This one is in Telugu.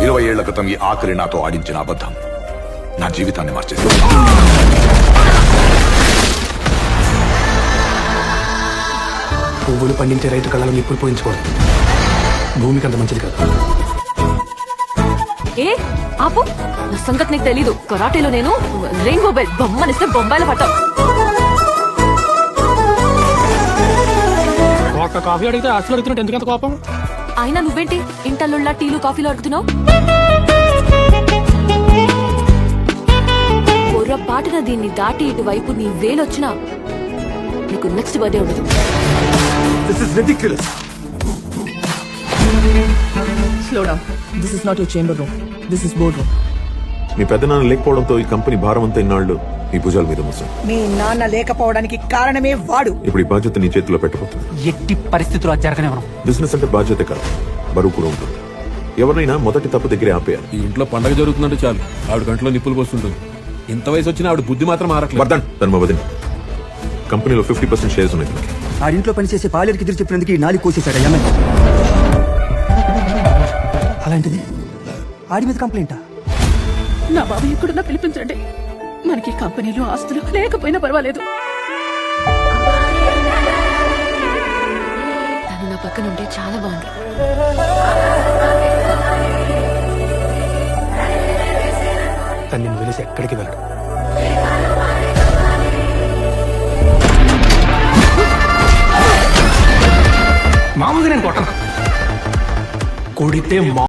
20 ఏళ్ల క్రితం ఈ ఆఖరి నాతో ఆడించిన అబద్ధం నా జీవితాన్ని మార్చేసింది. పువ్వులు పండించే రైతు కళ్ళలో నిప్పులు పోయించకూడదు. భూమికి అంత మంచిది కాదు. ఏ ఆపు, నా సంగతి నీకు తెలీదు. కరాటేలో నేను రెయిన్బో బెల్ట్ బొమ్మనిస్తే బొంబాయిలో పట్టావు. ఒక్క కాఫీ అడిగితే అసలు అడుగుతున్నట్టు ఎందుకంత కోపం? అయినా నువ్వేంటి ఇంటల్లుళ్ళ టీలు కాఫీలు అడుగుతున్నావు? పొర్రపాటున దీన్ని దాటి ఇటువైపు నీ వేలొచ్చినా నీకు నెక్స్ట్ బర్త్డే ఉండదు. This is ridiculous. Slow down. This is not your chamber room. This is boardroom. మీ పెద్దనాన్న లేకపోవడంతో ఈ కంపెనీ భారం అంతా ఇన్నాళ్ళు నీ భుజాల మీద మోసాం. మీ నాన్న లేకపోవడానికి కారణమే వాడు. ఇప్పుడు ఈ బాధ్యత నీ చేతిలో పెట్టబోతుంది. ఎట్టి పరిస్థితుల్లో జరగనివ్వను. బిజినెస్ అంటే బాధ్యత కాదు, బరువు కూడా ఉంటుంది. ఎవరినైనా మొదటి తప్పు దగ్గరే ఆపేయాలి. ఈ ఇంట్లో పండగ జరుగుతుందంటే చాలు ఆవిడ గంటలో నిప్పులు పోస్తుంటుంది. ఇంత వయసు వచ్చినా ఆవిడ బుద్ధి మాత్రం మారట్లేదు. వర్ధన్, తను మా వదిన. కంపెనీలో 50% షేర్స్ ఉన్నాయి తనకి. ఆడింట్లో పనిచేసే పాలేరుకి ఎదురు చెప్పినందుకు ఈ నాలి కోసేశాడు యమన్. అలాంటిది ఆడి మీద కంప్లైంటా? నా బాబు ఎక్కడున్నా పిలిపించండి. మనకి కంపెనీలు ఆస్తులు లేకపోయినా పర్వాలేదు. తను నా పక్కన ఉంటే చాలా బాగుంది. తను నిన్ను వదిలేసి ఎక్కడికి వెళ్ళడు. మామూలుగా నేను కొట్టను, కొడితే